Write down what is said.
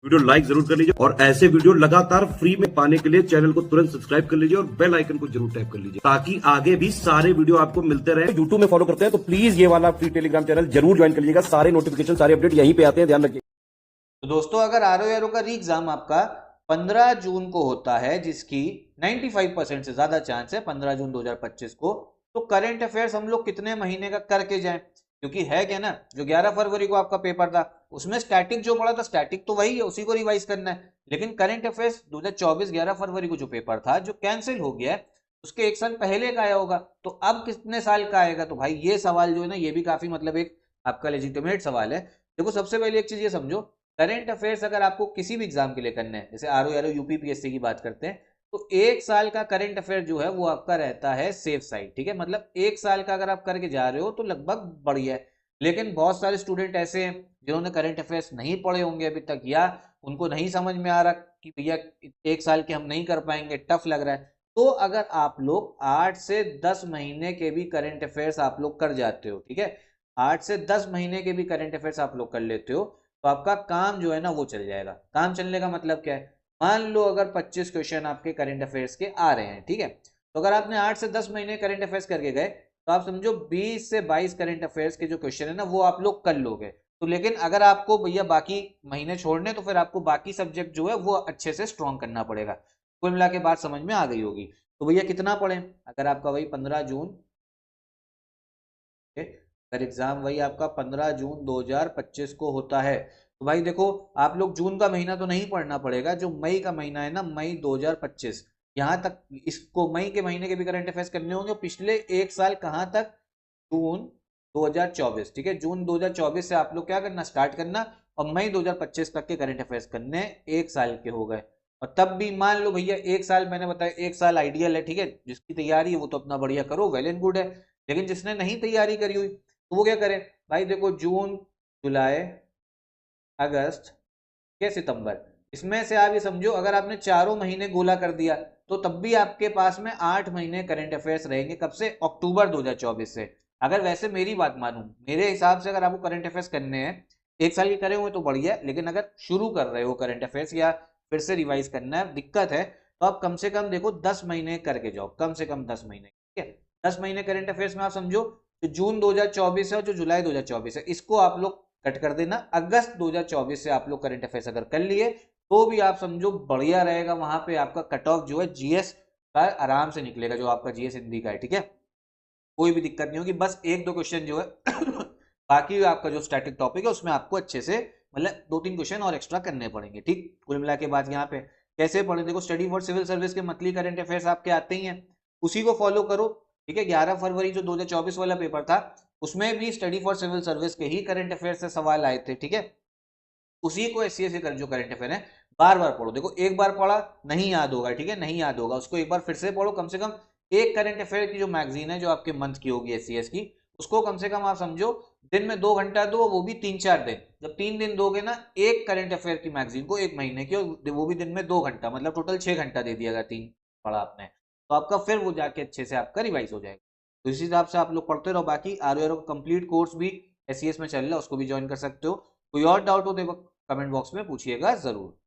Video like जरूर कर लीजिए और ऐसे वीडियो लगातार फ्री में पाने के लिए चैनल को तुरंत सब्सक्राइब कर लीजिए और बेल आइकन को जरूर टैप कर लीजिए ताकि आगे भी सारे वीडियो आपको मिलते रहे। यूट्यूब में फॉलो करते हैं तो प्लीज ये वाला फ्री टेलीग्राम चैनल जरूर ज्वाइन कर लीजिएगा। सारे नोटिफिकेशन सारे अपडेट यहीं पे आते हैं, ध्यान रखिए। तो दोस्तों, अगर आरओ का री एग्जाम आपका 15 जून को होता है, जिसकी 95% से ज्यादा चांस है 15 जून 2025 को, तो करंट अफेयर्स हम लोग कितने महीने का करके जाएं? क्योंकि है क्या ना, जो 11 फरवरी को आपका पेपर था उसमें स्टैटिक जो पड़ा था, स्टैटिक तो वही है, उसी को रिवाइज करना है। लेकिन करंट अफेयर्स 2024 11 फरवरी को जो पेपर था जो कैंसिल हो गया है, उसके एक साल पहले का आया होगा, तो अब कितने साल का आएगा? तो भाई ये सवाल जो है ना, ये भी काफी मतलब एक आपका लेजिटिमेट सवाल है। देखो, सबसे पहले एक चीज ये समझो, करंट अफेयर्स अगर आपको किसी भी एग्जाम के लिए करना है, जैसे आरओ यूपीपीएससी की बात करते हैं, तो एक साल का करंट अफेयर जो है वो आपका रहता है सेफ साइड। ठीक है, मतलब एक साल का अगर आप करके जा रहे हो तो लगभग बढ़िया है। लेकिन बहुत सारे स्टूडेंट ऐसे हैं जिन्होंने करंट अफेयर्स नहीं पढ़े होंगे अभी तक, या उनको नहीं समझ में आ रहा कि भैया एक साल के हम नहीं कर पाएंगे, टफ लग रहा है। तो अगर आप लोग 8 से 10 महीने के भी करंट अफेयर्स आप लोग कर जाते हो, ठीक है, 8 से 10 महीने के भी करंट अफेयर्स आप लोग कर लेते हो, तो आपका काम जो है ना वो चल जाएगा। काम चलने का मतलब क्या है? मान लो अगर 25 क्वेश्चन आपके करंट अफेयर्स के आ रहे हैं, ठीक है, तो अगर आपने 8 से 10 महीने करंट अफेयर्स करके गए, तो आप समझो 20 से 22 करंट अफेयर्स के जो क्वेश्चन है ना वो आप लोग कर लोगे। तो लेकिन अगर आपको भैया बाकी महीने छोड़ने, तो फिर आपको बाकी सब्जेक्ट जो है वो अच्छे से स्ट्रॉन्ग करना पड़ेगा। कुल मिला के बात समझ में आ गई होगी। तो भैया कितना पढ़े? अगर आपका वही 15 जून, अगर एग्जाम वही आपका 15 जून 2025 को होता है, तो भाई देखो, आप लोग जून का महीना तो नहीं पढ़ना पड़ेगा, जो मई का महीना है ना, मई 2025, यहाँ तक इसको मई के महीने के भी करंट अफेयर्स करने होंगे। पिछले एक साल कहाँ तक? जून 2024, ठीक है, जून 2024 से आप लोग क्या करना, स्टार्ट करना, और मई 2025 तक के करंट अफेयर्स करने, एक साल के हो गए। और तब भी मान लो भैया एक साल, मैंने बताया एक साल आइडियल है, ठीक है, जिसकी तैयारी है वो तो अपना बढ़िया करो, वेल एंड गुड है। लेकिन जिसने नहीं तैयारी करी हुई तो वो क्या करे? भाई देखो, जून, जुलाई, अगस्त या सितंबर, इसमें से आप ये समझो अगर आपने चारों महीने गोला कर दिया, तो तब भी आपके पास में 8 महीने करंट अफेयर्स रहेंगे। कब से? अक्टूबर 2024 से। अगर वैसे मेरी बात मानूं, मेरे हिसाब से अगर आपको करंट अफेयर्स करने हैं, एक साल के करे हुए तो बढ़िया है, लेकिन अगर शुरू कर रहे हो करंट अफेयर्स या फिर से रिवाइज करना है, दिक्कत है, तो आप कम से कम देखो 10 महीने करके जाओ, कम से कम 10 महीने, ठीक है। 10 महीने करंट अफेयर्स में आप समझो, जो जून 2024 है और जो जुलाई 2024 है, इसको आप लोग कट कर देना। अगस्त 2024 से आप लोग करंट अफेयर्स अगर कर लिए, तो भी आप समझो बढ़िया रहेगा। वहां पे आपका कट ऑफ जो है जीएस का आराम से निकलेगा, जो आपका जीएस हिंदी का है, ठीक है, कोई भी दिक्कत नहीं होगी। बस एक दो क्वेश्चन जो है बाकी आपका जो स्टैटिक टॉपिक है उसमें आपको अच्छे से, मतलब 2-3 क्वेश्चन और एक्स्ट्रा करने पड़ेंगे, ठीक। कुल मिला के बाद यहाँ पे कैसे पढ़े? देखो, स्टडी फॉर सिविल सर्विस के मंथली करंट अफेयर्स आपके आते ही हैं, उसी को फॉलो करो, ठीक है। 11 फरवरी जो 2024 वाला पेपर था, उसमें भी स्टडी फॉर सिविल सर्विस के ही करंट अफेयर्स से सवाल आए थे, ठीक है। उसी को एससीए से जो करंट अफेयर है बार बार पढ़ो। देखो, एक बार पढ़ा नहीं याद होगा, ठीक है, नहीं याद होगा, उसको एक बार फिर से पढ़ो। कम से कम एक करंट अफेयर की जो मैगजीन है जो आपके मंथ की होगी एससीएस की, उसको कम से कम आप समझो दिन में 2 घंटा दो, वो भी 3-4 दिन। जब 3 दिन दोगे ना एक करंट अफेयर की मैगजीन को, एक महीने की, वो भी दिन में 2 घंटा, मतलब टोटल 6 घंटा दे दिया, अगर 3 पढ़ा आपने, तो आपका फिर वो जाके अच्छे से आपका रिवाइज हो जाएगा। तो इसी हिसाब से आप लोग पढ़ते रहो। बाकी आरओ का कंप्लीट कोर्स भी एससीएस में चल रहा है, उसको भी ज्वाइन कर सकते हो। कोई और डाउट हो तो कमेंट बॉक्स में पूछिएगा जरूर।